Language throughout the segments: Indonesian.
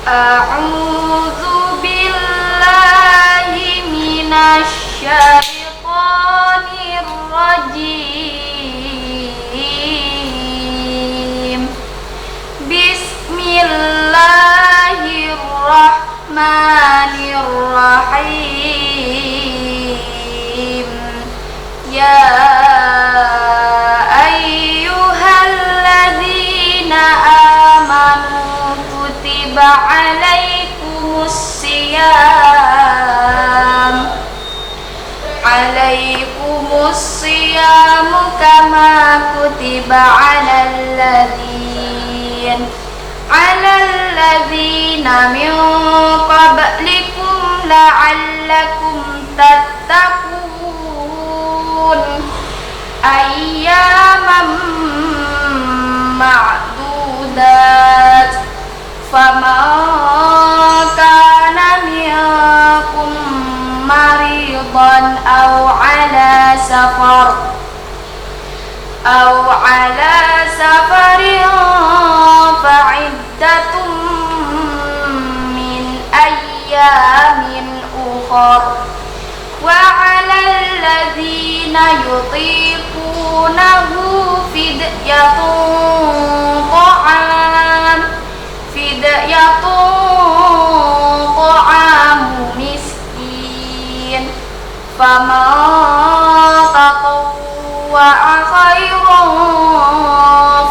A'udzu billahi minasy syaithanir rajim. Bismillahirrahmanirrahim. Ya ayyuhalladzina amanu kutiba alaikumus siyam kama kutiba alalladzina min qablikum la'allakum tattaqun ayyaman ma'dudat faman kana minkum maridan aw ala safarin fa'iddatun min ayyamin ukhar wa 'alal ladzina yutiqunahu fidyatun ta'amu miskin faman tatawwa'a khairan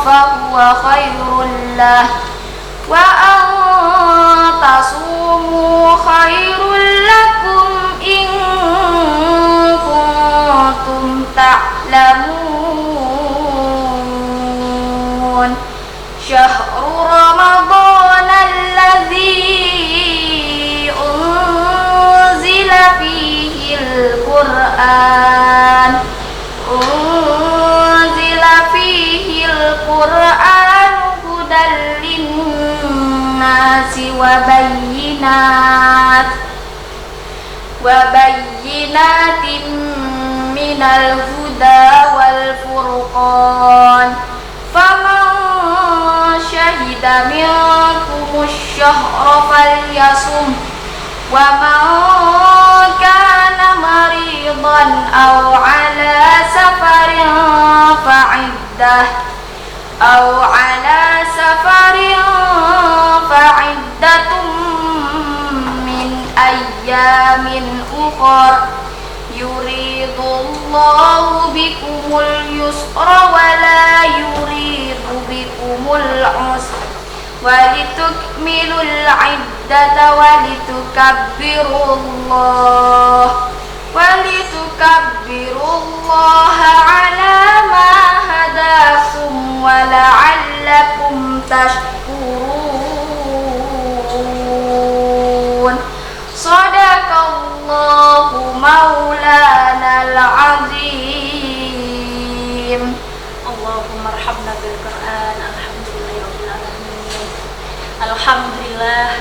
fahuwa khairul lah wa an tasumu khairul lakum in kuntum ta'lamun. Syahrul Ramadan alladzi unzila fihi al-Qur'an hudan lin-nasi wa bayyinatin minal huda wal furqan faman syahida minkumus syahra falyasum wa man kana maridan aw ala safarin fa'iddatun min ayyamin ukhar yuridullahu bikumul yusra wa la yuridu bikumul usra walitukmilul iddata walitukabbirullaha ala ma hadakum wa la'allakum tashkurun. Shadaqallahu maulanal azim. Allahumma arhamna bil Qur'an. Alhamdulillahirabbil alamin. Alhamdulillah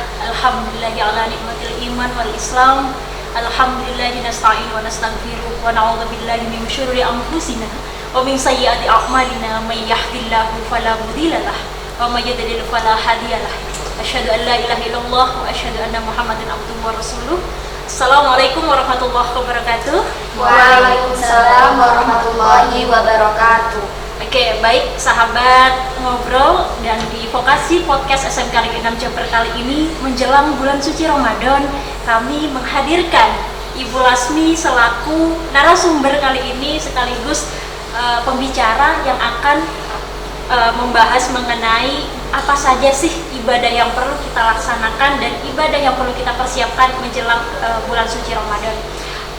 ala nikmatil iman wal islam. Alhamdulillah nasta'in wa nastaghfiruh wa na'udzu billahi min syururi anfusina wa min sayyiati a'malina may yahdihillahu fala mudilla lahu wa may yudlil fala hadiyalah. Asyhadu an la ilaha illallah wa asyhadu anna Muhammadan abduhu wa rasuluh. Assalamualaikum warahmatullahi wabarakatuh. Waalaikumsalam warahmatullahi wabarakatuh. Oke, baik sahabat ngobrol dan di Vokasi Podcast SMK Negeri 6 Jember kali ini menjelang bulan suci Ramadan, kami menghadirkan Ibu Lasmi selaku narasumber kali ini sekaligus pembicara yang akan membahas mengenai apa saja sih ibadah yang perlu kita laksanakan dan ibadah yang perlu kita persiapkan menjelang bulan suci Ramadan.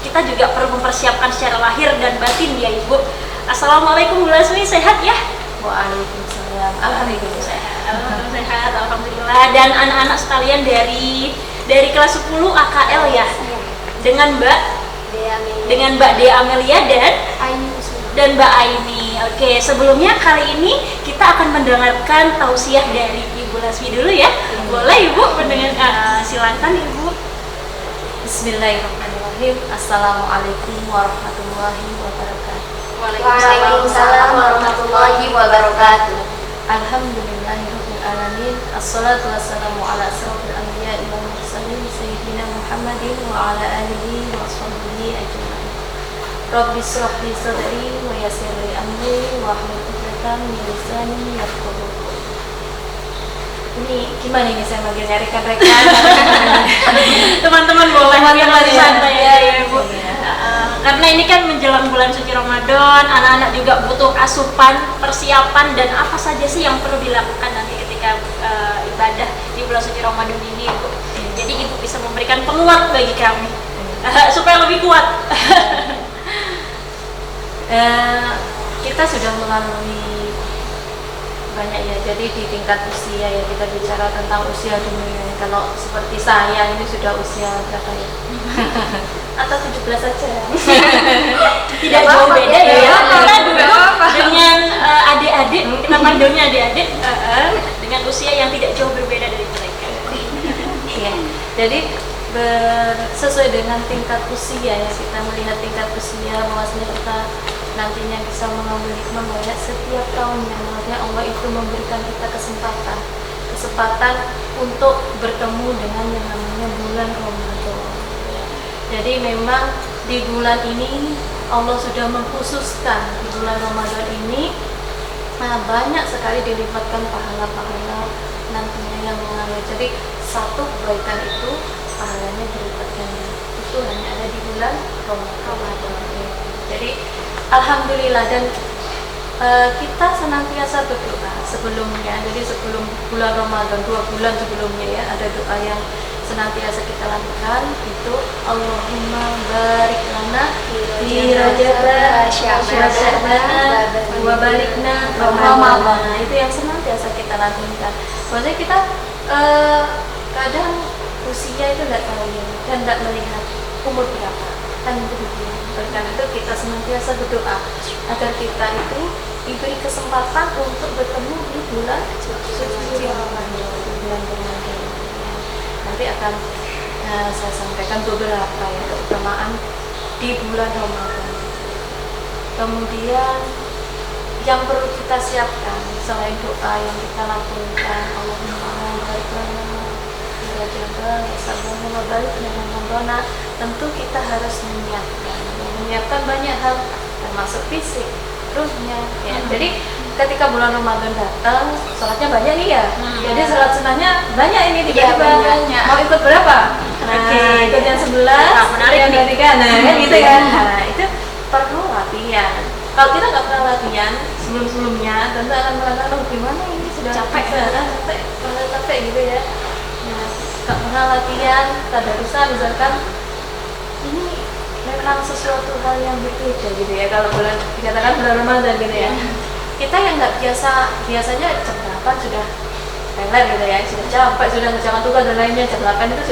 Kita juga perlu mempersiapkan secara lahir dan batin ya Ibu. Assalamualaikum Bu Lasmi, sehat ya? Waalaikumsalam. Alhamdulillah sehat, alhamdulillah. Dan anak-anak sekalian dari kelas 10 AKL ya. Dengan Mbak Dea Amelia dan Mbak Aini. Oke, sebelumnya kali ini kita akan mendengarkan tausiah dari Ibu Lasmi dulu ya. Boleh Ibu mendengarkan? Silakan Ibu. Bismillahirrahmanirrahim. Assalamualaikum warahmatullahi wabarakatuh. Waalaikumsalam warahmatullahi wabarakatuh. Alhamdulillahirabbil alamin. Assalatu wassalamu ala asyrofil wa ala alihi wa sahbihi ajma'in. Rabbi shrah li sadri wa yassir li amri wa hlul 'uqdatam min lisani yafqahu qawli. Ini gimana ini saya manggilnya rekan-rekan? Teman-teman boleh Teman-teman ya. santai ya, Ibu. Iya. Karena ini kan menjelang bulan suci Ramadan, anak-anak juga butuh asupan, persiapan, dan apa saja sih yang perlu dilakukan nanti ketika ibadah di bulan suci Ramadan ini, Ibu. Jadi Ibu bisa memberikan penguat bagi kami supaya lebih kuat. Kita sudah melalui banyak ya, jadi di tingkat usia ya kita bicara tentang usia dunia. Kalau seperti saya ini sudah usia berapa ya? Atau 17 saja. Tidak jauh beda ya. Kita dulu dengan adik-adik, kita panggilnya adik-adik, dengan usia yang tidak jauh berbeda dari mereka. Iya. Jadi sesuai dengan tingkat usia ya, kita melihat tingkat usia bahwasanya kita nantinya bisa mengambil hikmah banyak setiap tahunnya. Makanya Allah itu memberikan kita kesempatan untuk bertemu dengan yang namanya bulan Ramadan. Jadi memang di bulan ini Allah sudah mengkhususkan di bulan Ramadan ini banyak sekali dilipatkan pahala-pahala nantinya yang mengalir. Jadi satu kebaikan itu pahalanya berlipat ganda. Itu hanya ada di bulan Ramadan. Jadi alhamdulillah, dan kita senantiasa berdoa sebelumnya. Jadi sebelum bulan Ramadan 2 bulan sebelumnya ya, ada doa yang senantiasa kita lakukan, itu Allahumma barik lana fi Rajab wa Sya'ban wa balikna Ramadan. Nah, itu yang senantiasa kita lakukan. Maksudnya kita kadang usia itu tidak tahu ya, dan tidak melihat umur berapa, kan begitu. Oleh karena itu kita senantiasa berdoa agar kita itu diberi kesempatan untuk bertemu di bulan suci Ramadan, bulan Ramadan. Nanti akan saya sampaikan beberapa ya keutamaan di bulan Ramadan. Kemudian yang perlu kita siapkan selain doa yang kita lakukan, Allahumma barik lana fi Rajab wa Sya'ban wa barik lana Ramadan, tentu kita harus menyiapkan banyak hal termasuk fisik, ruhnya ya. Jadi ketika bulan Ramadan datang, sholatnya banyak nih ya. Jadi sholat sunnahnya banyak ini tiba-tiba. Mau ikut berapa? Ikut yang 11, yang 23, kan gitu kan. Nah, itu perlu latihan. Kalau kita nggak pernah latihan sebelum-sebelumnya, tentu akan merasa, oh gimana ini sudah capek gitu ya. Nah, nggak pernah latihan, tadarusan misalkan, ini memang sesuatu hal yang berbeda gitu ya. Kalau bulan dikatakan bulan Ramadan gitu ya, kita yang nggak biasanya jam 8 sudah lelet gitu ya, sudah capek, sudah ngerjakan tugas dan lainnya, jam 8 itu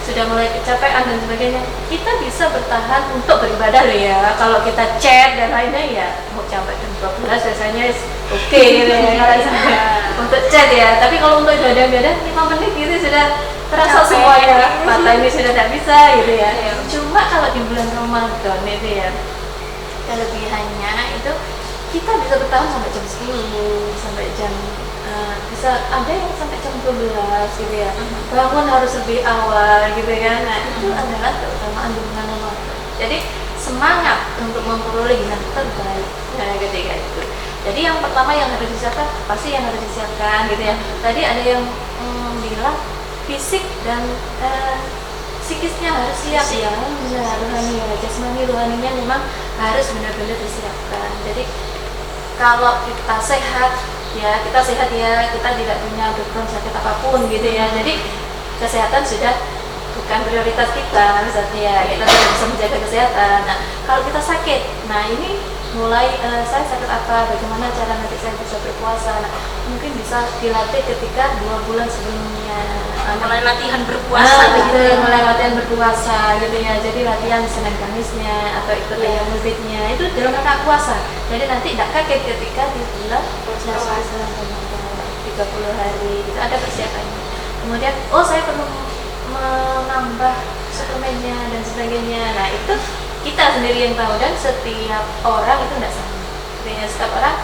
sudah mulai kecapean dan sebagainya. Kita bisa bertahan untuk beribadah loh ya. Kalau kita chat dan lainnya ya mau sampai jam 12 biasanya oke gitu ya kalau untuk chat ya. Tapi kalau untuk ibadah 5 menit gitu sudah terasa semuanya, mata ini sudah tidak bisa gitu ya. Cuma kalau di bulan Ramadan itu ya, kelebihannya itu kita bisa bertahan sampai jam 10, sampai jam bisa ada yang sampai jam 12 gitu ya. Bangun harus lebih awal gitu ya. Nah, itu adalah keutamaan di bulan Ramadan. Jadi semangat untuk memperoleh yang terbaik ketika itu. Jadi yang pertama yang harus disiapkan, pasti yang harus disiapkan gitu ya. Tadi ada yang bilang fisik dan psikisnya harus siap ya, benar, rohani ya, jasmani rohaninya memang harus benar-benar disiapkan. Jadi kalau kita sehat ya, kita tidak punya background sakit apapun gitu ya. Jadi kesehatan sudah bukan prioritas kita, misalnya ya, kita tidak bisa menjaga kesehatan. Nah, kalau kita sakit, nah ini mulai saya sakit apa, bagaimana cara nanti saya bisa berpuasa. Nah, mungkin bisa dilatih ketika 2 bulan sebelumnya, mulai latihan berpuasa gitu, mulai latihan berpuasa gitu ya. Jadi latihan Senin Kamisnya atau ikut yang muridnya itu dalam rangka puasa. Jadi nanti tidak kaget ketika di bulan puasa 30 hari itu ada persiapannya. Kemudian saya perlu menambah suplemennya dan sebagainya. Nah, itu kita sendiri yang tahu, dan setiap orang itu tidak sama. Dengan setiap orang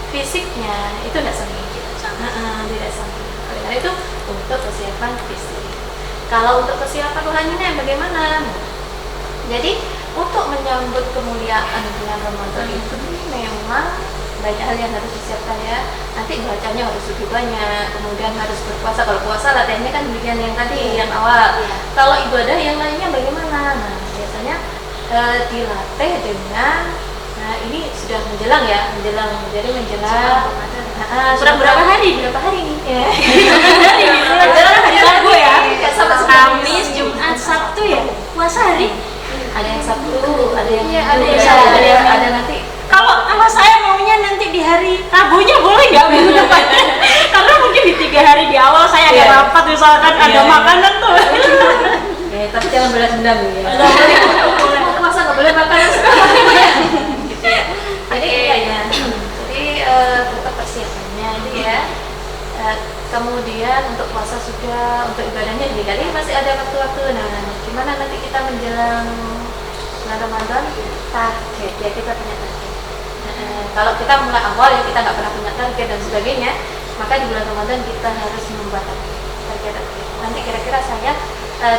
fisiknya itu tidak sama. Tidak sama. Oleh karena itu untuk persiapan fisik. Kalau untuk kesiapan rohaninya bagaimana? Jadi untuk menyambut kemuliaan bulan Ramadan itu memang banyak hal yang harus disiapkan ya. Nanti bacanya harus lebih banyak, kemudian harus berpuasa. Kalau puasa latihannya kan demikian yang tadi yang awal. Kalau ibadah yang lainnya bagaimana? Nah biasanya dilatih dengan ini sudah menjelang ya, jadi menjelang Kurang berapa hari? Berapa hari nih? Ya. Hari Rabu ya. Kamis, Kamis, Jumat, Sabtu ya. Puasa hari. Ada yang Sabtu, ada yang ada Minggu, yang ada nanti. Kalau saya maunya nanti di hari Rabunya boleh nggak minggu depan? Karena mungkin di 3 hari di awal saya ada rapat misalkan ada makanan tuh. Tapi jangan balas dendam ya. Puasa nggak boleh makan. Gitu ya. Jadi ya. Jadi tetap persiapannya itu ya. Kemudian untuk puasa sudah, untuk ibadahnya dikali masih ada waktu-waktu. Nah, gimana nanti kita menjelang bulan Ramadan? Target ya, kita punya target. Kalau kita mulai awal ya kita nggak pernah punya target dan sebagainya, maka di bulan Ramadan kita harus membuat target. Nanti kira-kira saya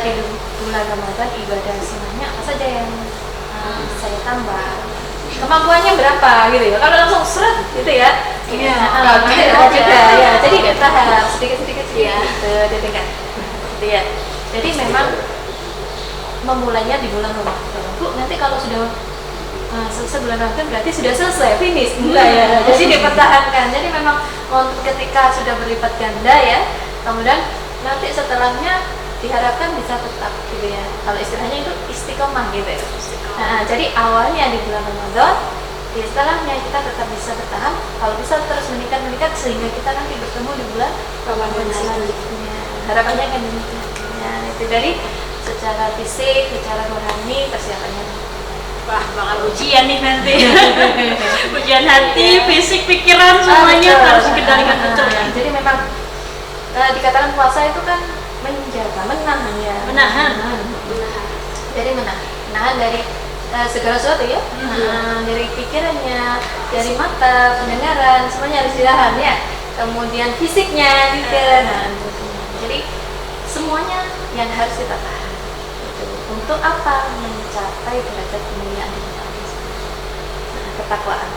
di bulan Ramadan ibadah sunnahnya apa saja yang saya tambah, kemampuannya berapa gitu ya. Kalau langsung seret gitu ya, ya. Jadi kita harus sedikit-sedikit gitu, gitu ya. Jadi memang memulainya di bulan Ramadan. Bu, nanti kalau sudah selesai bulan Ramadan berarti sudah selesai, finish enggak ya. Jadi dipertahankan. Jadi memang ketika sudah berlipat ganda ya, kemudian nanti setelahnya diharapkan bisa tetap gitu ya. Kalau istilahnya itu istiqomah gitu ya. Nah, jadi awalnya di bulan Ramadan, di setelahnya kita tetap bisa bertahan. Kalau bisa terus meningkat sehingga kita nanti bertemu di bulan Ramadan selanjutnya. Harapannya kan demikian. Ya, itu dari secara fisik, secara rohani persiapannya. Wah, bakal ujian nih nanti. Ujian hati, fisik, pikiran semuanya harus dikendalikan betul ya. Jadi memang dikatakan puasa itu kan menjaga, menahan ya. Menahan. Jadi menahan dari segala sesuatu ya. Dari pikirannya, dari mata, pendengaran, semuanya harus ditahan ya. Kemudian fisiknya juga. Jadi semuanya yang harus kita tahan. Untuk apa? Mencapai derajat kemuliaan di dunia Allah. Ketakwaan.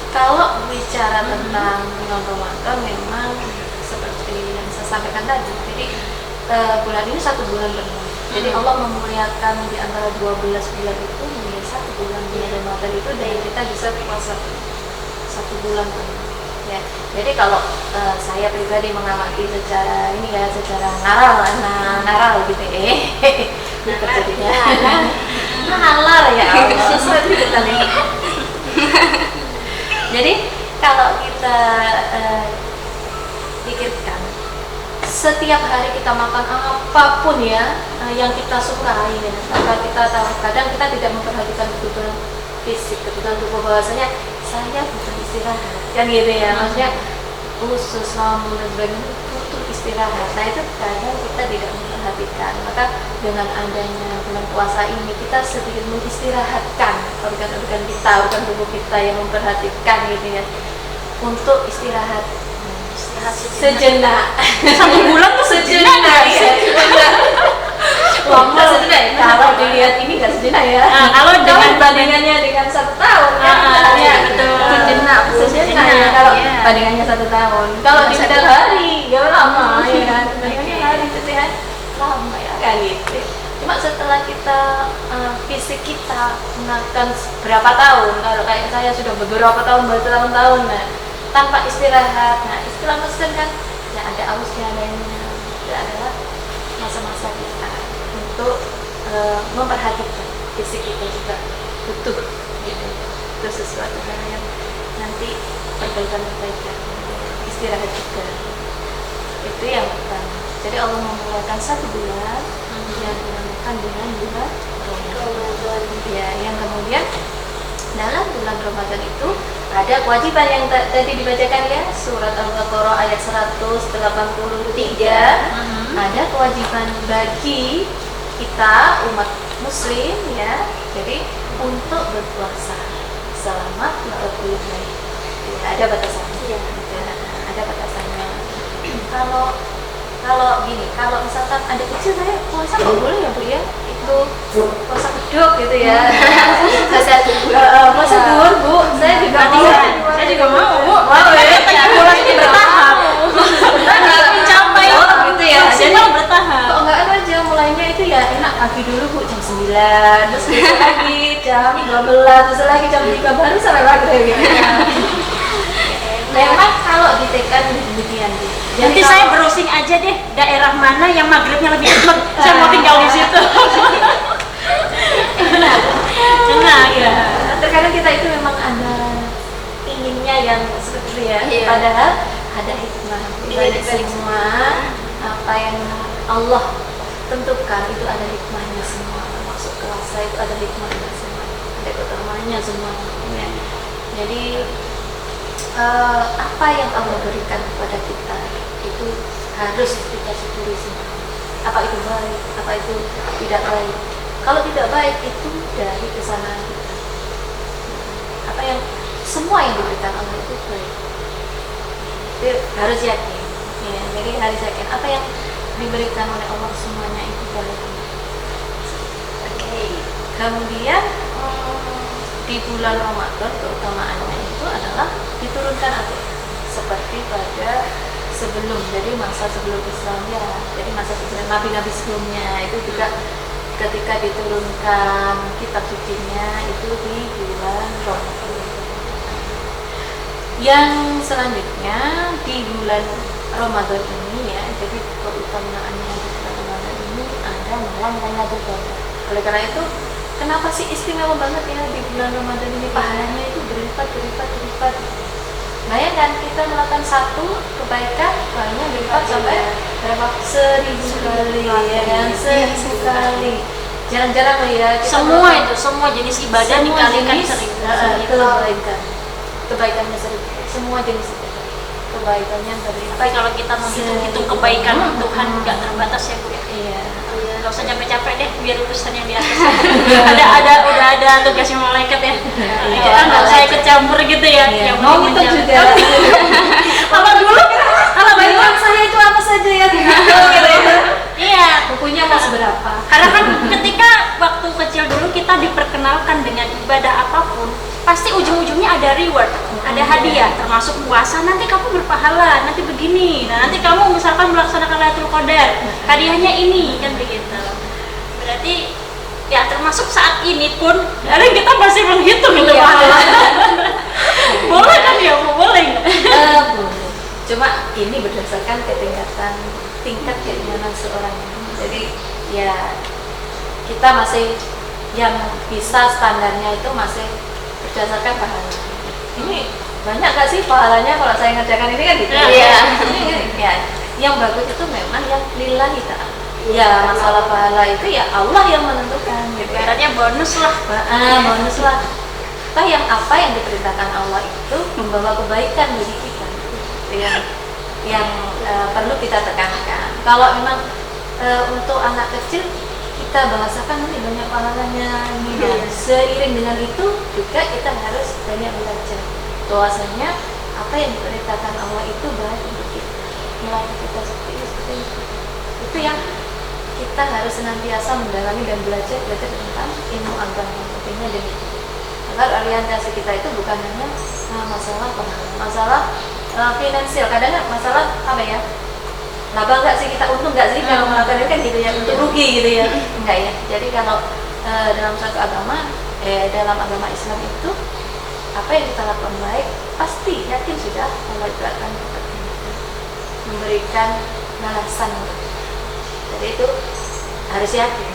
Kalau bicara tentang bulan Ramadan memang seperti yang saya sampaikan tadi. Jadi bulan ini 1 bulan penuh. Jadi Allah memuliakan di antara 12 bulan itu menjadi 1 bulan Ramadan itu dan kita bisa puasa 1 bulan penuh. Ya, jadi kalau saya pribadi mengamati secara ini ya, secara naral gitu jadinya nalar ya Allah. Jadi kalau kita pikirkan setiap hari kita makan apapun ya yang kita sukai ya, maka kita tahu kadang kita tidak memperhatikan kebutuhan fisik, kebutuhan tubuh, bahwasanya saya butuh istirahat kan gitu ya, maksudnya usus, lambung dan sebagainya butuh istirahat. Nah itu kadang kita tidak memperhatikan. Maka dengan adanya bulan puasa ini kita sedikit mengistirahatkan organ-organ kita, organ tubuh kita yang memperhatikan gitu ya, untuk istirahat sejenak. 1 bulan tuh sejenak ya. Lama sejenak ya. Kalau dilihat ini nggak sejenak ya. Kalau dengan bandingannya dengan 1 tahun kan. Ya betul. Sejenak ya. Kalau bandingannya 1 tahun. Kalau di bidang hari ya lama ya kan. Bandingannya hari itu ya lama ya kan gitu. Cuma setelah kita fisik kita makan berapa tahun, kalau kayak saya sudah beberapa tahun, bertahun-tahun tanpa istirahat. Nah istilah Muslim kan ya ada ausnya lainnya. Itu adalah masa-masa kita untuk memperhatikan fisik kita juga butuh gitu. Itu sesuatu yang nanti perbaikan istirahat juga. Itu yang pertama. Jadi Allah memulakan 1 bulan yang dinamakan dengan bulan Ramadan. Ya, yang kemudian dalam bulan Ramadan itu ada kewajiban yang tadi dibacakan ya, surat Al-Baqarah ayat 183. Ada kewajiban bagi kita umat muslim ya, jadi untuk berpuasa selama 30 hari. Ada batasannya. Ada batasannya. Kalau gini, kalau misalkan ada kecil saya puasa nggak boleh ya Bu ya, itu puasa beduk gitu ya. Puasa duhur Bu, saya juga mau. Saya juga mau Bu. Mau ya. Katanya bulan ini bertahap. Nggak mencapai gitu ya. maksimal bertahap. Kok nggak aja mulainya itu ya enak pagi dulu Bu jam 9, terus besok lagi jam 12, terus lagi jam 3 baru sampai maghrib gitu. Memang kalau di TK demikian Bu. Nanti saya browsing aja deh daerah mana yang maghribnya lebih cepat. Saya mau tinggal di situ. Enak ya. Terkadang kita itu memang ada inginnya yang seperti itu ya. Iya. Padahal ada hikmah. Dari semua apa yang Allah tentukan itu ada hikmahnya semua. Termasuk puasa itu ada hikmahnya semua. Ada keutamaannya semua. Ya. Jadi apa yang Allah berikan kepada kita itu harus kita syukuri semua. Apa itu baik, apa itu tidak baik. Kalau tidak baik itu dari kesalahan kita. Apa yang semua yang diberikan Allah itu baik. Jadi harus yakin. Ya, jadi harus yakin apa yang diberikan oleh Allah semuanya itu baik. Oke. Kemudian di bulan Ramadan keutamaannya itu adalah diturunkan ayat seperti pada sebelum, jadi masa sebelum Islam ya, jadi masa sebelum nabi-nabi sebelumnya itu juga ketika diturunkan kitab sucinya itu di bulan Ramadan. Yang selanjutnya di bulan Ramadan ini ya, jadi keutamaannya di bulan Ramadan ini ada malam Lailatul Qadar. Oleh karena itu kenapa sih istimewa banget ya di bulan Ramadan ini, pahalanya itu berlipat. Bayangkan kita melakukan satu kebaikan, pahalanya berlipat sampai berapa? 1000 kali ya kan? 1000 kali. Jarang-jarang lah ya. Semua jenis ibadah dikalikan 1000. Kebaikannya 1000. Semua jenis ibadah. Kebaikannya berlipat. Tapi kalau kita menghitung kebaikan Tuhan nggak terbatas ya Bu ya. Iya. Gak usah capek-capek deh biar urusan yang di atas. udah ada tugasnya malaikat ya. Kita nggak usah ikut campur gitu ya. Iya. Yang Mau penting itu mencapai. juga. Apa dulu? Kalau Bayuan saya itu apa saja ya? Gitu ya. Iya. Bukunya mau seberapa? Karena kan ketika waktu kecil dulu kita diperkenalkan dengan ibadah apapun, pasti ujung-ujungnya ada reward, ada hadiah, termasuk puasa. Nanti kamu berpahala, nanti begini. Nah, nanti kamu misalkan melaksanakan Lailatul Qadar, hadiahnya ini, kan begitu. Berarti ya termasuk saat ini pun, kadang kita masih menghitung itu pahala. Boleh kan ya, Bu? Boleh nggak? Boleh. Cuma ini berdasarkan tingkat keimanan seorang. Jadi ya kita masih yang bisa standarnya itu masih berdasarkan pahala. Ini banyak gak sih pahalanya kalau saya ngerjakan ini kan gitu? Iya. Ya, yang bagus itu memang yang lillahi ta'ala. Ya, masalah pahala itu ya Allah yang menentukan. Gitu. Ibaratnya bonus lah. Bonus lah. Apa yang diperintahkan Allah itu membawa kebaikan bagi kita. Yang perlu kita tekankan. Kalau memang untuk anak kecil kita bahasakan nanti banyak pahalanya dan seiring dengan itu juga kita harus banyak belajar bahwasanya apa yang diperintahkan Allah itu baik untuk kita, melayani kita seperti itu. Itu yang kita harus senantiasa mendalami dan belajar tentang ilmu agama. Pentingnya demikian. Agar orientasi kita itu bukan hanya masalah pahala, masalah finansial, kadang masalah apa ya? Laba nggak sih, kita untung nggak sih kalau melakukan ini kan gitu ya, untuk rugi gitu ya, enggak ya. Jadi kalau dalam suatu agama, dalam agama Islam itu apa yang kita lakukan baik pasti yakin sudah Allah itu akan memberikan balasan. Jadi itu harus yakin.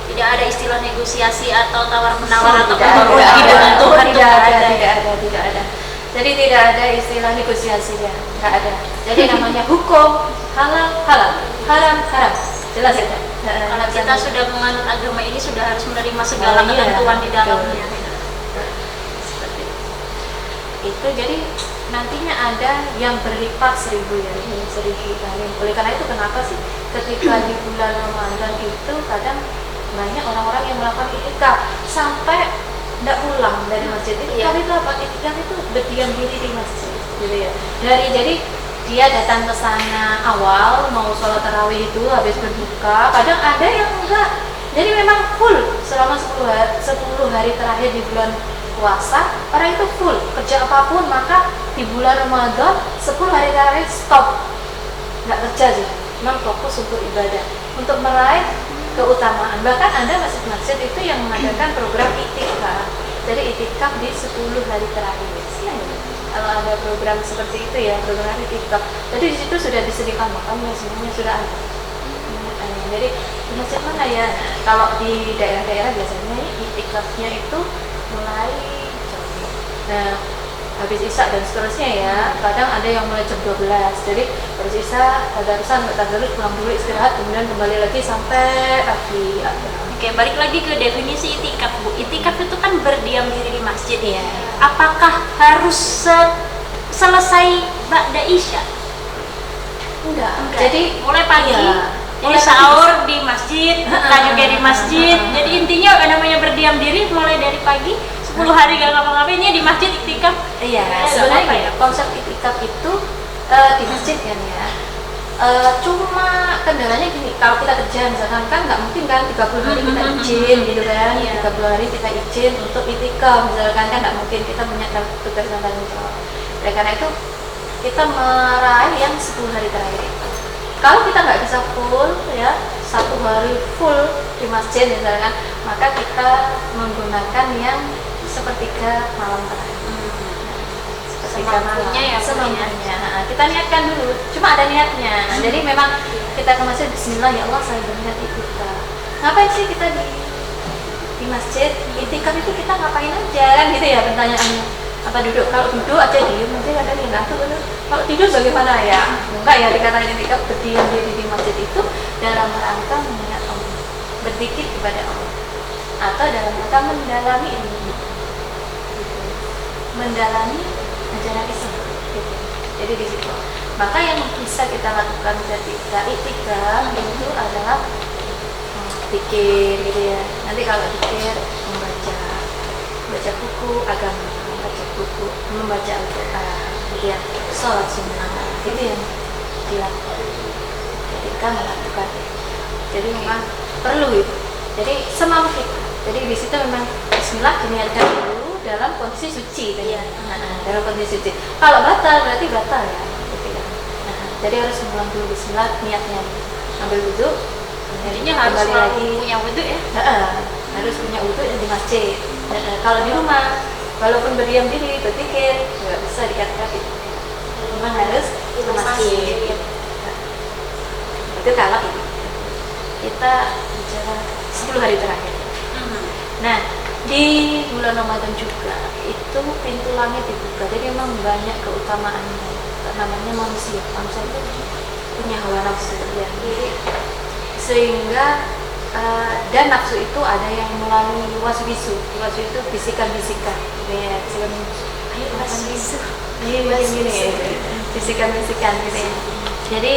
Tidak ada istilah negosiasi atau tawar menawar atau tidak rugi dengan Tuhan. Tidak ada. Jadi tidak ada istilah negosiasi ya, nggak ada. Jadi namanya hukum halal, haram, jelas ya. Kalau kita sudah menganut agama ini sudah harus menerima segala ketentuan di dalamnya. Seperti itu. Jadi nantinya ada yang berlipat 1000 ya, 1000 kali. Oleh karena itu kenapa sih ketika di bulan Ramadan itu kadang banyak orang-orang yang melakukan itikaf sampai tidak pulang dari masjid. Itikaf itu apa? Itikaf itu berdiam diri di masjid, gitu ya. Jadi dia datang ke sana awal mau sholat tarawih itu habis berbuka, kadang ada yang enggak. Jadi memang full selama 10 hari terakhir di bulan puasa, orang itu full kerja apapun, maka di bulan Ramadan 10 hari terakhir stop, nggak kerja sih, memang fokus untuk ibadah, untuk meraih keutamaan. Bahkan ada masjid-masjid itu yang mengadakan program itikaf, jadi itikaf di 10 hari terakhir. Kalau ada program seperti itu ya, program itikaf, jadi di situ sudah disediakan makamnya, semuanya sudah ada. Jadi masjid mana ya? Nah, kalau di daerah-daerah biasanya itikafnya itu mulai jam, nah habis isya dan seterusnya ya. Kadang ada yang mulai jam 12, jadi habis isya tadarusan, tadarus, pulang dulu istirahat, kemudian kembali lagi sampai pagi. Oke, balik lagi ke definisi itikaf, Bu. Itikaf itu kan berdiam diri di masjid. Iya. Apakah harus selesai ba'da isya? Enggak. Jadi mulai pagi, iya, jadi sahur di masjid, buka juga di masjid. Jadi intinya namanya berdiam diri mulai dari pagi 10 hari gak ngapa-ngapainnya di masjid itikaf. Iya, sebenarnya konsep itikaf itu di masjid kan ya. Cuma kendalanya gini, kalau kita kerja misalkan kan nggak mungkin kan 30 hari kita izin gitu kan, 30 hari kita izin untuk itikaf misalkan, kan nggak mungkin, kita punya tugas dan tanggung jawab. Oleh karena itu kita meraih yang 10 hari terakhir itu. Kalau kita nggak bisa full ya, 1 hari full di masjid misalkan, maka kita menggunakan yang sepertiga malam terakhir. Semampunya ya, semampunya. Nah, kita niatkan dulu, cuma ada niatnya. Jadi memang kita ke masjid, Bismillah ya Allah saya berniat itikaf. Ngapain sih kita di masjid? Itikaf itu kita ngapain aja kan gitu ya pertanyaannya. Apa duduk? Kalau duduk aja diem, nanti ada yang nggak tuh. Kalau tidur bagaimana ya? Enggak ya, dikatakan itikaf berdiam diri di masjid itu dalam rangka mengingat Allah, berzikir kepada Allah, atau dalam rangka mendalami ilmu, gitu. Mendalami ajaran Islam, gitu. Jadi di situ. Maka yang bisa kita lakukan ketika itikaf itu adalah zikir, gitu ya. Nanti kalau zikir membaca buku agama, membaca Al-Quran, gitu ya. Sholat sunnah, itu yang dilakukan ketika melakukan. Jadi memang perlu itu. Jadi semampu kita. Jadi di situ memang Bismillah diniatkan dulu dalam kondisi suci, ya. Dalam kondisi suci. Kalau batal berarti batal ya. Jadi harus mengulang dulu Bismillah niatnya, ambil wudhu. Jadinya harus lagi punya wudhu ya. Harus punya wudhu dan di masjid. Kalau di rumah, walaupun berdiam diri, berzikir, nggak bisa dikatakan itu. Memang harus ke masjid. Itu kalau kita bicara 10 hari terakhir. Nah, di bulan Ramadan juga itu pintu langit dibuka, jadi memang banyak keutamaannya. Namanya manusia itu punya hawa nafsu ya, sehingga dan nafsu itu ada yang melalui waswisu itu bisikan-bisikan, ya, ayo waswisu, gini, bisikan-bisikan gitu ya. Jadi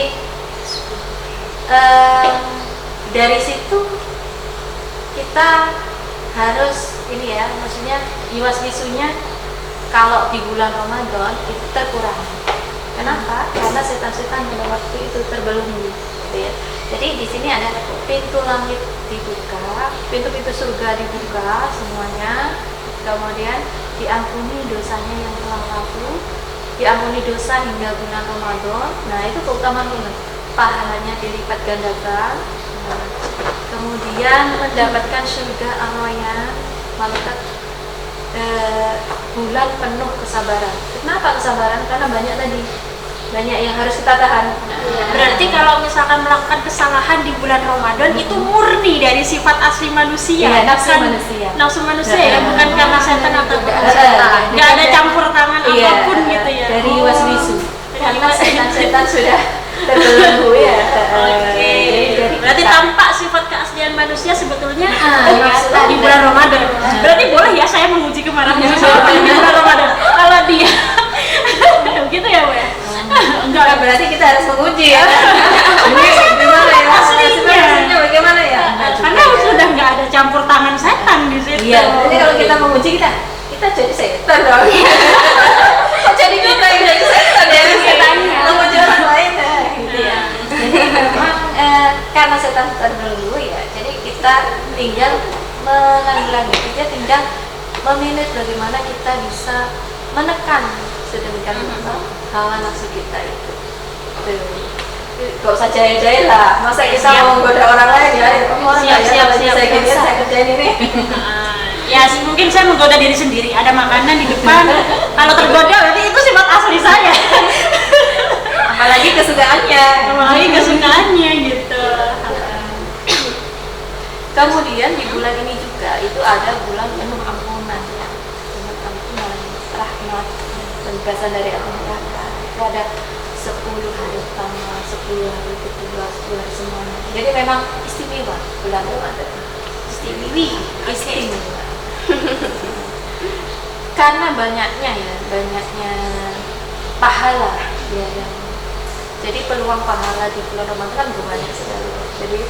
dari situ kita harus ini ya, maksudnya waswisunya kalau di bulan Ramadan itu terkurangi. Kenapa? Karena setan-setan pada waktu itu terbelenggu, gitu ya. Jadi di sini ada pintu langit dibuka, pintu-pintu surga dibuka semuanya. Kemudian diampuni dosanya yang telah lalu, diampuni dosa hingga bulan Ramadan. Nah itu keutamaan banget. Pahalanya dilipat gandakan. Kemudian mendapatkan surga ar-Rayyan, malaikat bulan penuh kesabaran. Kenapa kesabaran? Karena banyak yang harus kita tahan. Berarti kalau misalkan melakukan kesalahan di bulan Ramadan itu murni dari sifat asli manusia, ya, nafsu manusia ya, bukan karena setan atau setan. Nggak ada campur tangan apapun gitu ya. Dari waswisu. Karena setan-setan sudah terbelenggu ya. Oke. Berarti tampak sifat keaslian manusia sebetulnya di di bulan Ramadan. Berarti boleh ya saya menguji kemarahan seseorang di bulan Ramadan. Kalau dia gitu ya, Bu ya? Enggak, berarti kita harus menguji ya. Ini gimana ya? Aslinya bagaimana ya? Karena sudah nggak ada campur tangan setan di situ. Iya, jadi kalau kita menguji kita jadi setan dong. Jadi kita yang jadi setan ya. Setannya. Menguji karena setan terdahulu ya, jadi kita tinggal menanggulangi, kita tinggal memanage bagaimana kita bisa menekan sedemikian rupa hawa nafsu kita itu. Gak usah jahil-jahil lah, masa kita mau menggoda orang lain ya, kamu orang siap, saya gini, saya kerjain ini. Ya mungkin saya menggoda diri sendiri, ada makanan di depan, kalau tergoda berarti itu sifat asli saya. Apalagi kesukaannya gitu. Kemudian di bulan ini juga itu ada bulan penuh ampunan ya, penuh ampunan, rahmat, pembebasan dari api neraka. Itu ada 10 hari pertama, 10 hari kedua, 10 hari semuanya. Jadi memang istimewa bulan Ramadan. Istimewa. Karena banyaknya pahala ya yang. Jadi peluang pahala di bulan Ramadan kan banyak sekali. Jadi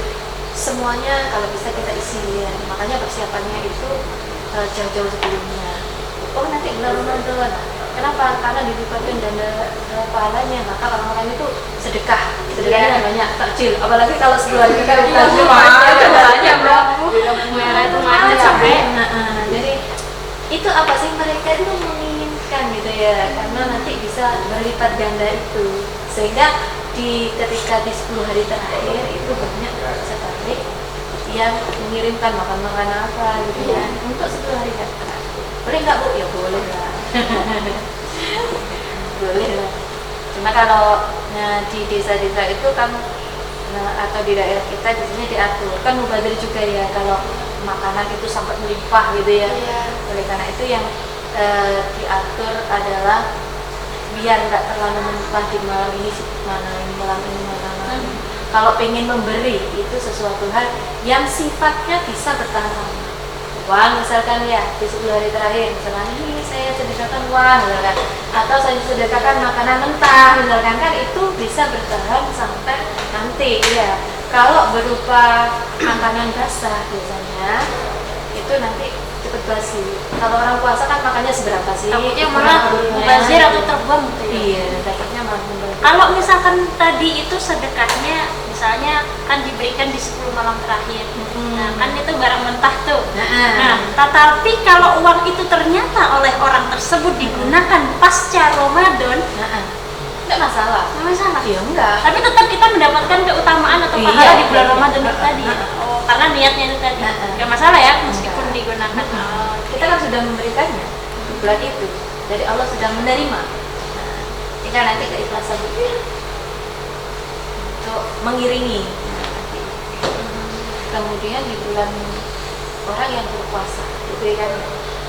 semuanya kalau bisa kita isi ya. Makanya persiapannya itu jauh-jauh sebelumnya. Oh nanti bulan Ramadan. Kenapa? Karena dilipatkan dana pahalanya. Maka orang-orang itu sedekahnya banyak, takjil. Apalagi kalau 10 hari kita takjil banyak Merah itu macet sampai. Jadi itu apa sih, mereka itu menginginkan gitu ya, karena nanti bisa berlipat ganda itu, sehingga ketika di 10 hari terakhir itu banyak sekali yang mengirimkan makan apa gitu ya untuk 10 hari terakhir. Boleh nggak Bu? Ya boleh lah. Boleh lah. Cuma kalau di desa-desa itu kan atau di daerah kita biasanya diatur kan mubazir juga ya, kalau makanan itu sampai melimpah gitu ya. Oleh karena itu yang diatur adalah biar nggak terlalu melimpah di malam ini malam ini. Kalau pengen memberi itu sesuatu hal yang sifatnya bisa bertahan lama. Uang misalkan ya di 10 hari terakhir, misalkan ini saya sedekahkan uang misalkan, atau saya sedekahkan makanan mentah misalkan, kan itu bisa bertahan sampai nanti ya. Kalau berupa makanan basah biasanya itu nanti cepet basi. Kalau orang puasa kan makannya seberapa sih? Takutnya malah mubazir atau terbuang gitu ya. Iya, takutnya malah mubazir. Kalau misalkan tadi itu sedekahnya misalnya kan diberikan di 10 malam terakhir. Nah, kan itu barang mentah tuh. Nah, tetapi kalau uang itu ternyata oleh orang tersebut digunakan pasca Ramadan, enggak masalah. Nggak masalah. Iya, enggak. Tapi tetap kita mendapatkan keutamaan atau pahala di bulan Ramadan itu tadi. Oh, karena niatnya itu tadi. Nggak masalah ya meskipun digunakan. Kita kan sudah memberikannya di bulan itu. Jadi Allah sudah menerima. Nah, tinggal nanti keikhlasan untuk mengiringi. Kemudian di bulan orang yang berpuasa diberikan,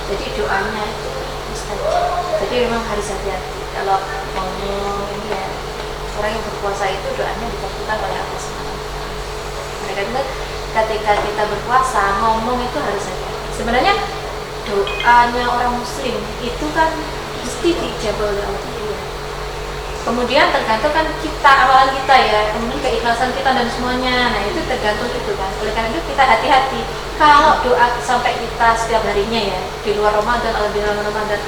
jadi doanya itu mustajab. Jadi memang harus hati-hati kalau ngomong ini ya, orang yang berpuasa itu doanya dikabulkan oleh Allah SWT. Mereka juga ketika kita berpuasa ngomong itu harus hati-hati. Sebenarnya doanya orang muslim itu kan mesti dijawab oleh Allah. Kemudian tergantung kan kita, amalan kita ya, kemudian keikhlasan kita dan semuanya. Nah itu tergantung itu kan. Oleh karena itu kita hati-hati kalau doa sampai kita setiap harinya ya di luar Ramadan atau di dalam Ramadan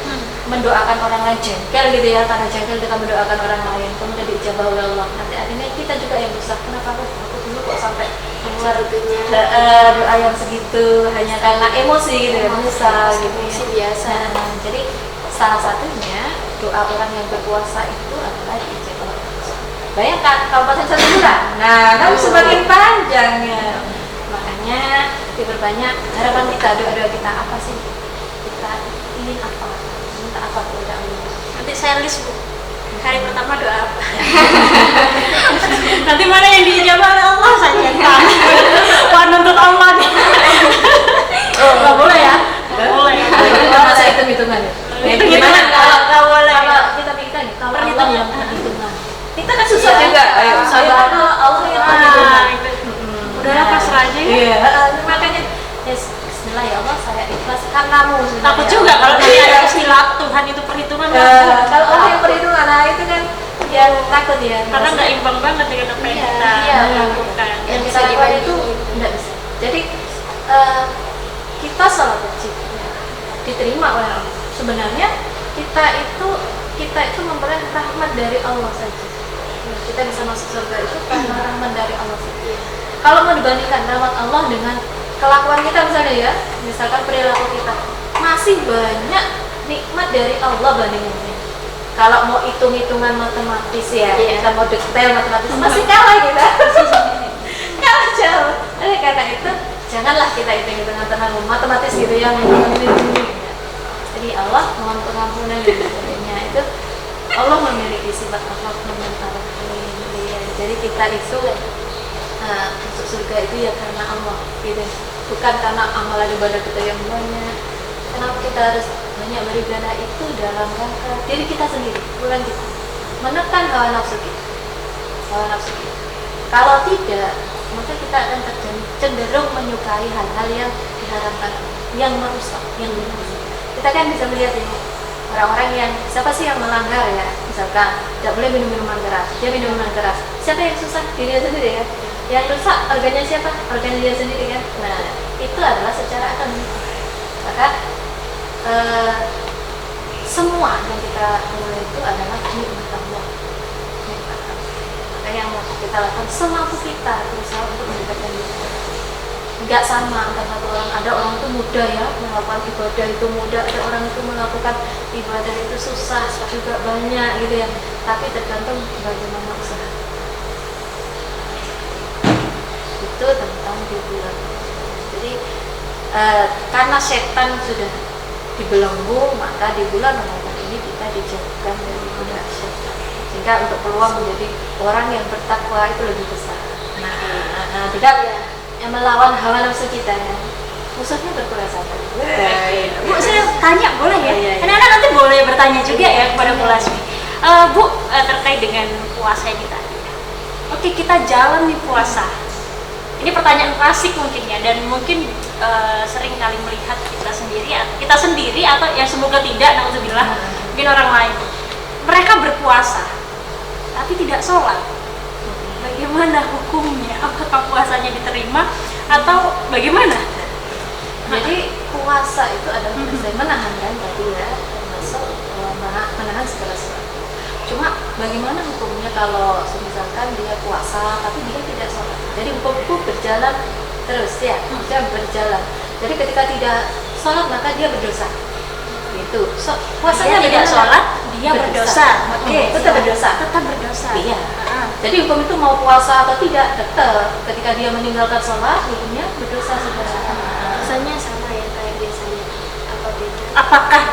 mendoakan orang lain jengkel gitu ya, karena jengkel kita mendoakan orang lain kemudian diijabah oleh Allah. Nanti akhirnya kita juga yang rusak. Kenapa aku dulu kok sampai keluar doa yang segitu hanya karena emosi gitu ya, menyesal gitu ya. Biasa. Nah, jadi salah satunya doa orang yang berpuasa itu adalah diijabah oleh Allah. Bayangkan Kabupaten Sanura, nah kan semakin panjang ya. Makanya diperbanyak harapan kita, doa-doa kita apa sih? Kita ingin apa? Minta apa kepada Allah? Nanti saya list Bu. Hari pertama doa apa? Nanti mana yang diijabah oleh Allah saya yang tahu. Wah nuntut Allah nih. Nggak boleh ya? Nggak boleh. Kita masa hitung-hitungan ya? Gimana kalau nggak boleh? Kalau kita pikirkan nih, kalau Allah yang perhitungan, kita kan susah Iya. juga. Ayo, sabar. Allah yang perhitungan. Udahlah pasrah aja ya. Iya, makanya Bismillah ya Allah, saya ikhlas karenamu. Takut juga kalau nanti ada istilah Tuhan itu perhitungan. Kalau Allah yang perhitungan, nah itu kan ya takut ya. Karena nggak imbang banget dengan apa yang kita lakukan. Yang kita lakukan itu nggak bisa. Jadi kita salah kecil diterima oleh Allah. Sebenarnya kita itu memperoleh rahmat dari Allah saja. Kita bisa masuk surga itu karena rahmat dari Allah saja. Kalau mau dibandingkan rahmat Allah dengan kelakuan kita misalnya ya, misalkan perilaku kita, masih banyak nikmat dari Allah bandingannya. Kalau mau hitung-hitungan matematis ya, kita mau detail matematis masih kalah kita. Kalah jauh. Oleh karena itu, janganlah kita hitung-hitungan tentang matematis gitu yang ini. Jadi Allah mohon pengampunan dan sebagainya itu Allah memiliki sifat al-Rahman dan ar-Rahim. Jadi kita itu masuk surga itu ya karena Allah gitu. Bukan karena amalan ibadah kita yang banyak. Kenapa kita harus banyak beribadah itu dalam rangka diri kita sendiri, bukan kita. Menekan hawa nafsu kita. Hawa nafsu kita. Kalau tidak, maka kita akan cenderung menyukai hal-hal yang diharamkan, yang merusak, yang merusak. Kita kan bisa melihat ini orang-orang yang siapa sih yang melanggar ya, misalkan tidak boleh minum minuman keras, dia minum minuman keras, siapa yang susah? Dirinya sendiri ya. Yang rusak organnya siapa? Organ dia sendiri kan. Nah itu adalah secara akademis. Maka semua yang kita mulai itu adalah nikmat Allah. Maka yang mau kita lakukan semampu kita berusaha untuk mendapatkan itu. Enggak sama antara satu orang, ada orang itu mudah ya melakukan ibadah itu mudah, ada orang itu melakukan ibadah itu susah juga banyak gitu ya, tapi tergantung bagaimana usaha itu tentang di bulan. Jadi karena setan sudah dibelenggu, maka di bulan Ramadan ini kita dijauhkan dari godaan setan, sehingga untuk peluang menjadi orang yang bertakwa itu lebih besar. Nah tidak yang melawan hawa nafsu kita ya, musuhnya berkurang sabar. Bu, saya tanya boleh ya? Anak-anak nanti boleh bertanya juga ya kepada Bu Lasmi. Bu, terkait dengan puasa ini tadi. Oke, kita jalan nih puasa. Ini pertanyaan klasik mungkin ya, dan mungkin sering kali melihat kita sendiri atau ya semoga tidak, naudzubillah, mungkin orang lain. Mereka berpuasa, tapi tidak sholat. Bagaimana hukumnya? Apakah puasanya diterima atau bagaimana? Jadi puasa itu adalah menahan kan tadi ya, termasuk menahan segala sesuatu. Cuma bagaimana hukumnya kalau misalkan dia puasa tapi dia tidak sholat? Jadi hukum berjalan terus ya, dia berjalan. Jadi ketika tidak sholat maka dia berdosa. Gitu. Puasanya tidak sholat, dia berdosa. Oke, tetap berdosa. Tetap berdosa. Iya. Jadi hukum itu mau puasa atau tidak, tetap ketika dia meninggalkan sholat, hukumnya berdosa sudah. Dosanya sama ya kayak biasanya. Apa beda? Apakah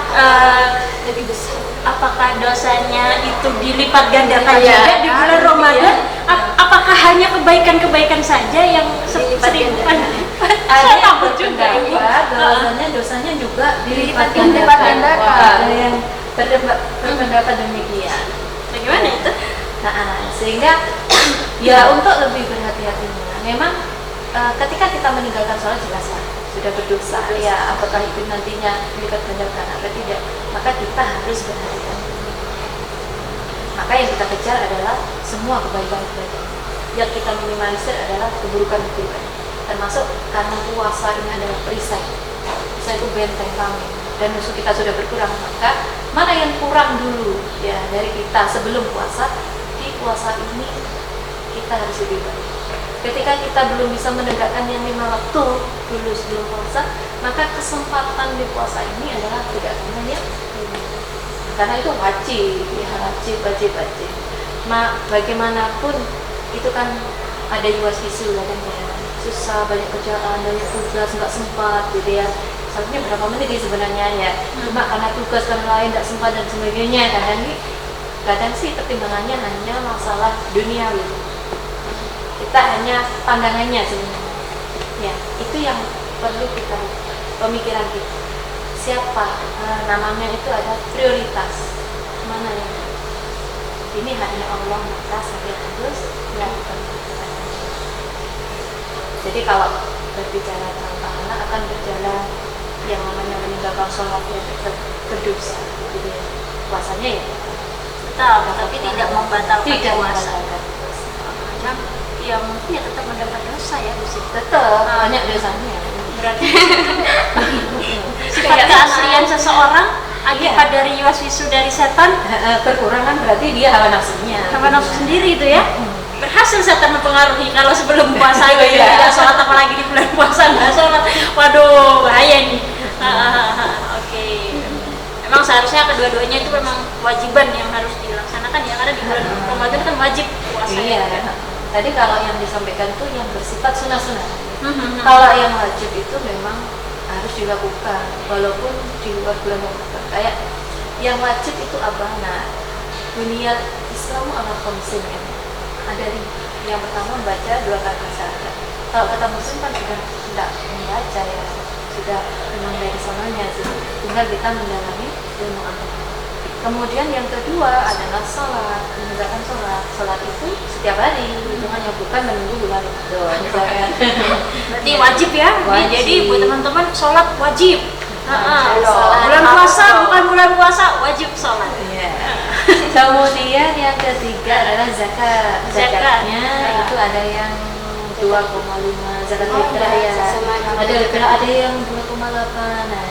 Lebih besar. apakah dosanya itu dilipat gandakan Iya. juga di bulan Ramadan? Apakah hanya kebaikan-kebaikan saja yang Dilipat gandakan? Saya takut juga ini. Dosanya dosanya juga dilipat gandakan. gandakan. Ada yang berpendapat demikian. Bagaimana itu? Nah, sehingga ya untuk lebih berhati-hatinya, memang ketika kita meninggalkan sholat jelas lah sudah berdosa. Ya, apakah itu nantinya dilipat gandakan atau tidak? Maka kita harus berhati-hati. Maka yang kita kejar adalah semua kebaikan-kebaikan. Yang kita minimalisir adalah keburukan-keburukan. Termasuk karena puasa ini adalah perisai. Perisai itu benteng kami. Dan musuh kita sudah berkurang, maka mana yang kurang dulu ya dari kita sebelum puasa, di puasa ini kita harus lebih baik. Ketika kita belum bisa menegakkan yang 5 waktu dulu sebelum puasa, maka kesempatan di puasa ini adalah tidak hanya karena itu wajib ya, wajib. Bagaimanapun itu kan ada yuwasisu kan ya, susah, banyak kerjaan, banyak tugas, nggak sempat gitu ya. Seharusnya berapa menit sebenarnya ya, cuma karena tugas kan lain tidak sempat dan sebagainya. Kadang sih pertimbangannya hanya masalah duniawi, kita hanya pandangannya sebenarnya ya, itu yang perlu kita pemikiran kita. Siapa namanya itu ada prioritas mana yang ini hanya Allah, maka saya harus melakukan. Jadi kalau berbicara tentang pahala akan berjalan yang namanya meninggalkan sholat yang berdosa gitu ya. Puasanya ya Tetap, tapi tidak membatalkan tidak puasa. membatalkan. Macam ya mungkin ya tetap mendapat dosa ya Bu Siti. Tetap banyak dosanya. Berarti sifat keaslian seseorang akibat dari yuwaswisu dari setan Kekurangan berarti dia hawa nafsunya. hawa nafsu sendiri itu ya. berhasil setan mempengaruhi kalau sebelum puasa gitu tidak sholat, apalagi di bulan puasa nggak sholat, waduh bahaya nih. Oke. Memang seharusnya kedua-duanya itu memang kewajiban yang harus dilaksanakan ya, karena di bulan Ramadan kan wajib puasa. Iya. Tadi kalau yang disampaikan itu yang bersifat sunnah-sunnah. Kalau yang wajib itu memang harus dilakukan walaupun di luar bulan Ramadan. Kayak yang wajib itu apa? Nah, buniyat Islamu ala khamsin kan. Ada yang pertama membaca 2 kalimat syahadat. Kalau kata muslim kan sudah tidak membaca ya, sudah memang dari sananya sih. Tinggal kita mendalami ilmu agama. Kemudian yang kedua adalah sholat, menegakkan sholat. Sholat itu setiap hari, hitungannya bukan menunggu bulan Ramadan. Misalkan. Berarti wajib ya. Wajib. Jadi buat teman-teman sholat wajib. Sholat. Bulan puasa bukan bulan puasa, wajib sholat. Iya. Kemudian yang ketiga adalah zakat. Zakatnya itu ada yang 2,5 zakat fitrah ya. Ada yang 2,8. Nah,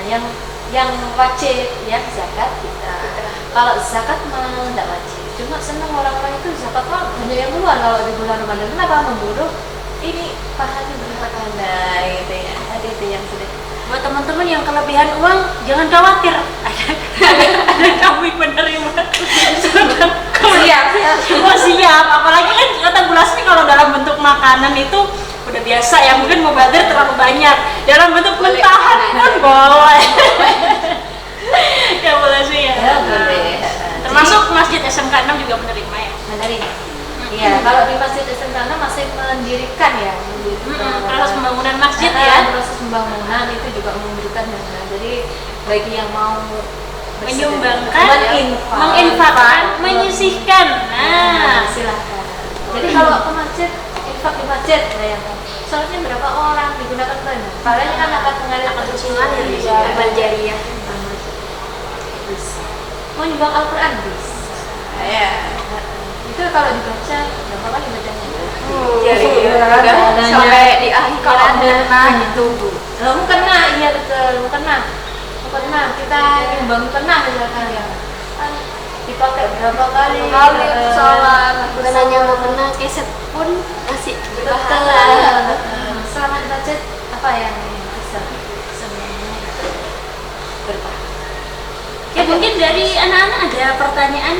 yang wajib ya zakat fitrah. Kalau zakat mah tidak wajib. Cuma senang orang-orang itu zakat mah banyak yang keluar kalau di bulan Ramadan. Kenapa memburu? Ini pahalanya berlipat ganda gitu ya. Ada itu yang sudah. Buat teman-teman yang kelebihan uang, jangan khawatir. Ada kami menerima. Siap. Oh siap. Apalagi kan kata Bu Lasmi kalau dalam bentuk makanan itu udah biasa ya, mungkin mubazir terlalu banyak. Dalam bentuk mentahan pun boleh. Ya Bu Lasmi ya. Boleh. Termasuk Masjid SMK 6 juga menerima ya. Menerima. Iya, kalau di Masjid SMK 6 masih mendirikan ya. Proses pembangunan masjid ya. Proses pembangunan itu juga memberikan dana. Jadi bagi yang mau menyumbangkan, menginfakkan, menyisihkan. Nah, silakan. Jadi kalau ke masjid, infak di masjid, bayangkan. Soalnya berapa orang digunakan dana? Pahalanya kan akan mengalir terus mengalir. amal jariah. Bisa. Mau nyumbang Al-Quran bisa. Ya. Itu kalau dibaca, berapa kali bacanya? Sampai di akhirat Nah gitu Bu. Mukena, iya betul, mukena. Kita nyumbang mukena misalkan ya. Kan dipakai berapa kali? sholat, bukan hanya mau kena keset pun masih berpahala. Selama budget apa yang bisa sebenarnya berpahala? ya mungkin dari anak-anak ada pertanyaan.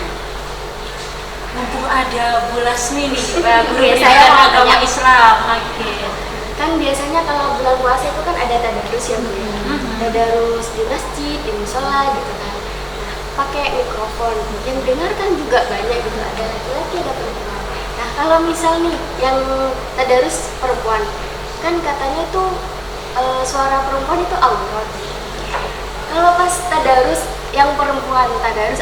Mumpung ada Bu Lasmi nih, guru Saya pendidikan mau agama tanya. Islam. Oke. Kan biasanya kalau bulan puasa itu kan ada tadarus ya Bu. Tadarus di masjid, di musola gitu kan. Nah, pakai mikrofon. Yang dengarkan juga banyak gitu, ada laki-laki, ada perempuan. Nah, kalau misal nih yang tadarus perempuan, kan katanya tuh suara perempuan itu aurat. Kalau pas tadarus yang perempuan, tadarus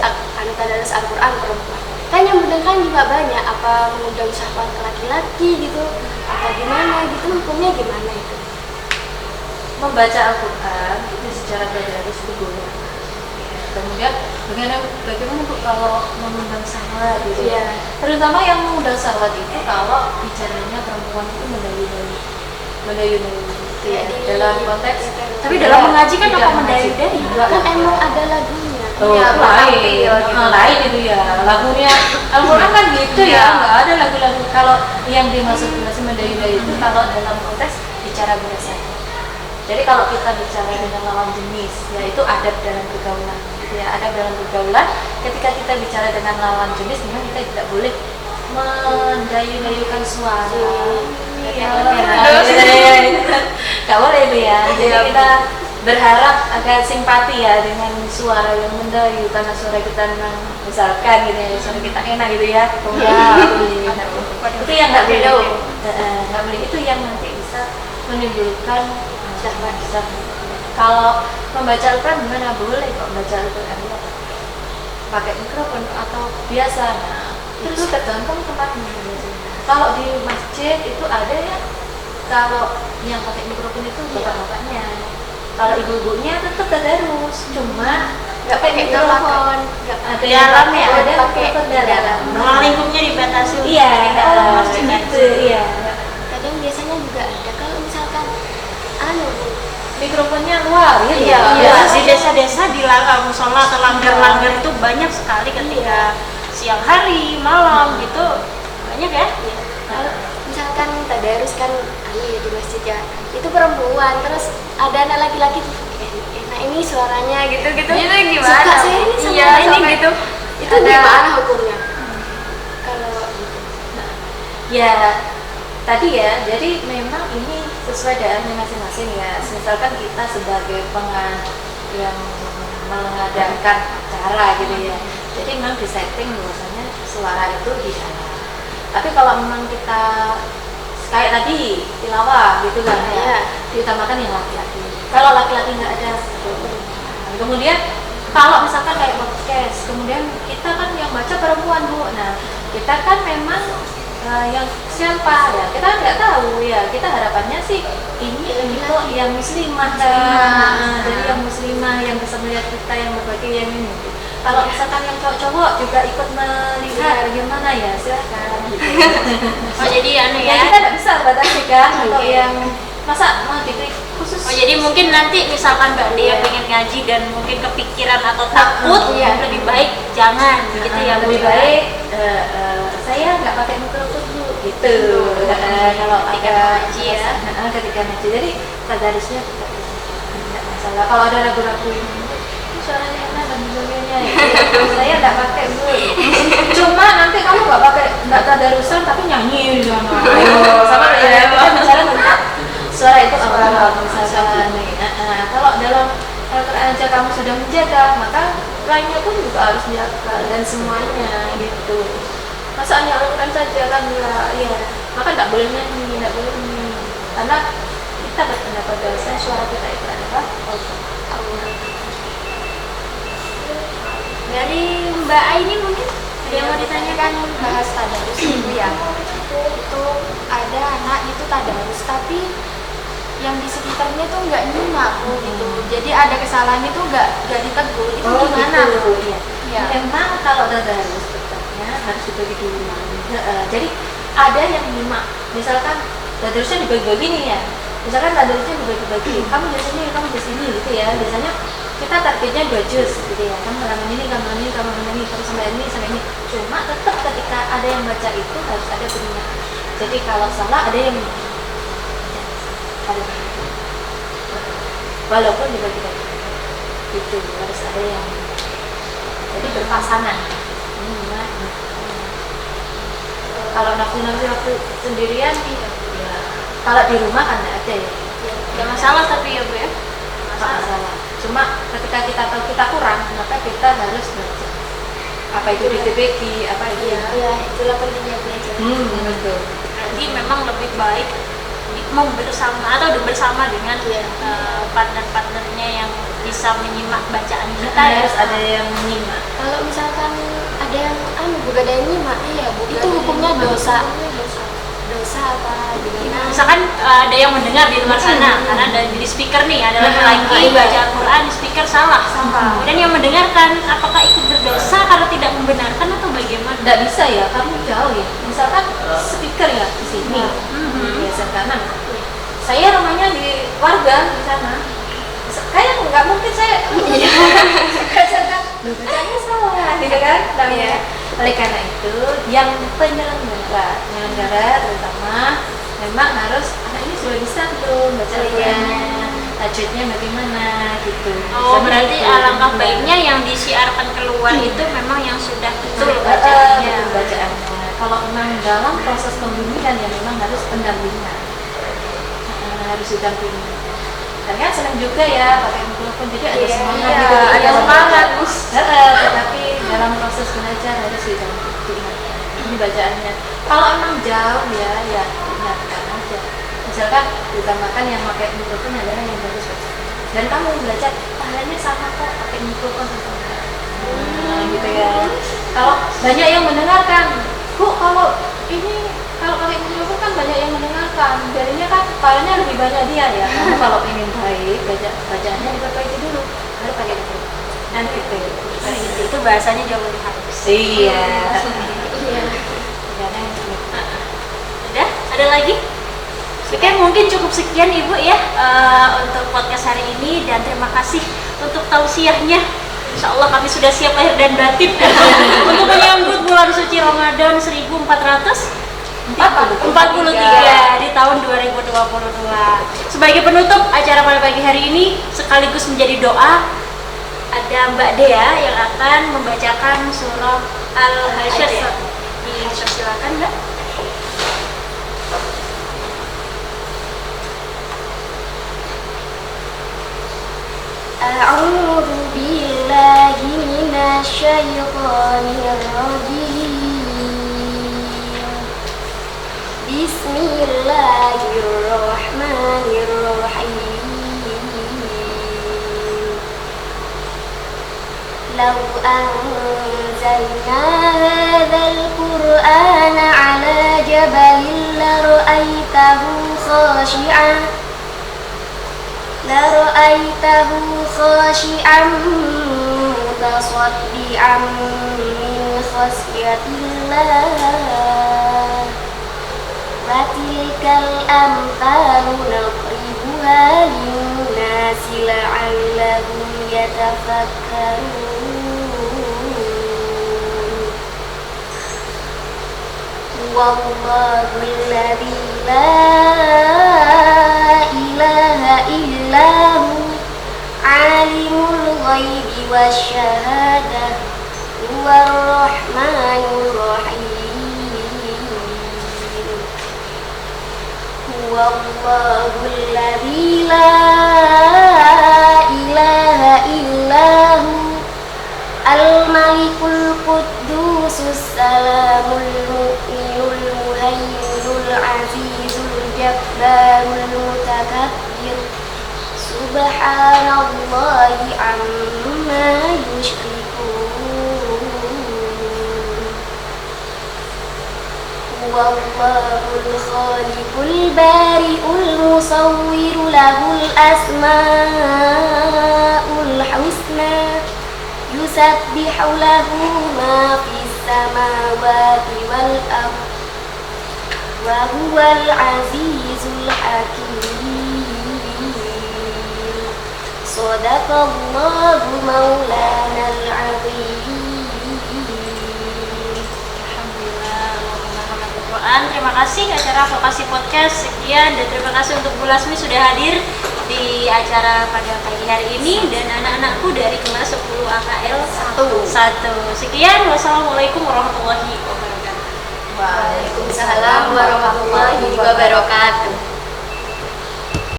Al-Qur'an perempuan, kan yang mendengarkan juga banyak, apa mengundang syahwat ke laki-laki gitu, apa gimana gitu, hukumnya gimana itu? Membaca Al-Quran itu secara tadarus itu boleh. Kemudian bagaimana Bu kalau mengundang syahwat gitu Iya. Terutama yang mengundang syahwat itu kalau bicaranya perempuan itu mendayu-dayu gitu ya. Dalam konteks Tapi dalam mengaji kan apa mendayu-dayu? Kan emang ada lagunya. Ya, lain itu ya. Lagunya Al-Quran kan gitu ya, nggak ada lagu-lagu. Kalau yang dimaksud mendayu-dayu itu kalau dalam konteks bicara bahasa. Jadi kalau kita bicara dengan lawan jenis, ya itu adab dalam pergaulan. Ya, adab dalam pergaulan. Ketika kita bicara dengan lawan jenis, memang kita tidak boleh mendayu-dayukan suara. Nggak boleh itu ya. Jadi kita berharap agak simpati ya dengan suara yang mendayu, karena suara kita memang misalkan gitu ya, suara kita enak gitu ya. Itu yang nggak boleh. Nggak boleh, itu yang nanti bisa menimbulkan syahwat. Kalau membaca Al-Quran gimana? Boleh kok membaca Al-Quran ya. Pakai mikrofon atau biasa. Nah, itu tergantung tempatnya. Kalau di masjid itu ada ya, kalau yang pakai mikrofon itu bapak-bapaknya. Kalau ibu-ibunya tetap tadarus, cuma nggak pakai mikrofon. Ada yang pakai, ada pakai dalam. Ruang lingkupnya dibatasi. Iya, masjid gitu. Iya. Kadang biasanya juga ada kalau misalkan mikrofonnya luar ya. Iya, di desa-desa di musola atau langgar-langgar itu banyak sekali ketika siang hari, malam gitu banyak ya. misalkan tadarus kan di masjid ya, itu perempuan, terus ada anak laki-laki enak ini suaranya gitu-gitu. Itu gimana? Suka saya ini sama Iya, ini sampai- gitu. Itu gimana hukumnya? Kalau gitu. Ya tadi ya, jadi memang ini sesuai daerahnya masing-masing ya. Misalkan kita sebagai yang mengadakan acara gitu ya, jadi memang disetting bahwasanya suara itu di dalam. Tapi kalau memang kita kayak tadi tilawah gitu kan ya, Iya. diutamakan yang laki-laki. Kalau laki-laki nggak ada, kemudian kalau misalkan kayak podcast, kemudian kita kan yang baca perempuan Bu. Nah kita kan memang yang siapa ya, kita kan nggak tahu ya. Kita harapannya sih ini untuk yang muslimah kan. Jadi yang muslimah yang bisa melihat kita, yang berbagi yang ini. Kalau misalkan yang cowok-cowok juga ikut melihat gimana ya, silakan gitu. Oh jadi anu Ya ya. kita nggak bisa batasi kan untuk yang masa mau diklik khusus. Oh jadi mungkin nanti misalkan Mbak Dea pengen ngaji dan mungkin kepikiran atau takut, Iya. lebih baik jangan gitu ya Bu. lebih baik saya nggak pakai mikrofon Bu gitu. Kalau Ketika ada ngaji ya. ketika ngaji, jadi tadarusnya tidak masalah. Kalau ada ragu-ragu ini suaranya enak dan sebagainya ya, saya nggak pakai Bu. Cuma nanti kamu nggak tadarusan tapi nyanyi di sana. Sama ya, kita bicara tentang suara itu apa misalkan. Kalau dalam Al-Quran aja kamu sudah menjaga, maka lainnya pun juga harus dijaga dan semuanya gitu. Masa hanya Al-Quran saja kan ya, maka nggak boleh nyanyi, nggak boleh ini, karena kita berpendapat bahwa suara kita itu adalah Allah. Dari Mbak Aini mungkin ada yang mau ditanyakan? Bahas tadarus itu ya, itu ada anak itu tadarus tapi yang di sekitarnya tuh nggak nyimak gitu, jadi ada kesalahan itu nggak ditegur, itu gimana gitu, Bu? ya. Ya. Memang kalau tadarus tetapnya harus dibagi dulu. Jadi ada yang nyimak, misalkan tadarusnya dibagi-bagi nih ya, misalkan tadarusnya dibagi-bagi, kamu di sini, kamu di sini gitu ya. Biasanya kita targetnya 2 juz gitu ya, kamu halaman ini, kamu ini, kamu ini, kamu sampai ini, sampai ini. Cuma tetap ketika ada yang baca itu harus ada bunyinya. Jadi kalau salah ada yang ada, walaupun dibagi-bagi itu harus ada yang, jadi berpasangan. Ini gimana? Kalau nafsu waktu sendirian, ya, kalau di rumah kan nggak ada ya. Gak masalah tapi ya Bu ya. Nggak masalah. Cuma ketika kita tahu kita kurang, maka kita harus belajar. Apa itu dibagi, apa itu ya? Iya, itulah pentingnya belajar. Betul. Berarti memang lebih baik mau bersama atau bersama dengan partner-partnernya yang bisa menyimak bacaan kita ya. Harus ada yang menyimak. Kalau misalkan ada yang bukan ada yang nyimak, itu hukumnya dosa. Dosa apa gimana? Misalkan ada yang mendengar di luar sana, karena ada di speaker nih, ada lagi baca Al-Quran di speaker salah. Kemudian yang mendengarkan, apakah ikut berdosa karena tidak membenarkan atau bagaimana? Nggak bisa ya, kamu jauh ya. Misalkan speaker ya di sini, biasa kanan. Saya rumahnya di warga di sana. Kayak nggak mungkin saya bacanya salah, gitu kan? Namanya. Oleh karena itu, yang penyelenggara terutama memang harus anak ini sudah bisa belum baca Al-Qur'annya, tajwidnya bagaimana gitu. Oh, berarti Gitu. alangkah baiknya yang disiarkan keluar itu memang yang sudah betul betul bacaannya. bacaannya. Kalau memang dalam proses pembimbingan ya memang harus pendampingan, harus didampingi. Karena senang juga ya pakai mikrofon, jadi ada semangat gitu. ada semangat. Tetapi dalam proses belajar harus diingatkan. Ini bacaannya. Kalau emang jauh ya ingatkan aja. Misalkan diutamakan yang pakai mikrofon adalah yang bagus baca. Dan kamu belajar pahalanya sama kok pakai mikrofon sama. Gitu ya. Kalau banyak yang mendengarkan, Bu, kalau pakai mikrofon kan banyak yang mendengarkan, jadinya kan pahalanya lebih banyak dia ya. Kamu kalau ingin baik, bacaannya diperbaiki dulu, baru pakai mikrofon. Dan gitu. Itu bahasanya jauh lebih halus. Iya. Iya. Udah? Ada lagi? Oke, mungkin cukup sekian Ibu ya untuk podcast hari ini, dan terima kasih untuk tausiahnya. Insya Allah kami sudah siap lahir dan batin untuk menyambut bulan suci Ramadan 1443 43 di tahun 2022. Sebagai penutup acara pada pagi hari ini sekaligus menjadi doa, ada Mbak Dea yang akan membacakan surah Al-Hasyr. Silakan Mbak. A'udzu billahi minasyaitonir rajim. Bismillahirrahmanirrahim. Law anzalna hadzal qur'ana 'ala jabalin لرأيته خاشعا متصدعا من خشية الله وتلك الأمثال نضربها للناس لعلهم يتفكرون والله الذي لا إله إلا هو عالم الغيب والشهادة هو الرحمن الرحيم هو الله الذي لا إله إلا هو الملك القدوس السلام المؤمن المهيمن العزيز الجبار المتكبر سبحان الله عما يشركون هو الله الخالق البارئ المصور له الأسماء الحسنى يسبح له ما في السماوات والأرض وهو العزيز الحكيم صدق الله مولانا العظيم. Alhamdulillah, Al-Quran. Terima kasih acara Vokasi Podcast. Sekian dan terima kasih untuk Bu Lasmi sudah hadir di acara pada pagi hari ini dan anak-anakku dari kelas 10 AKL 1. Sekian, wassalamualaikum warahmatullahi wabarakatuh. Waalaikumsalam warahmatullahi wabarakatuh.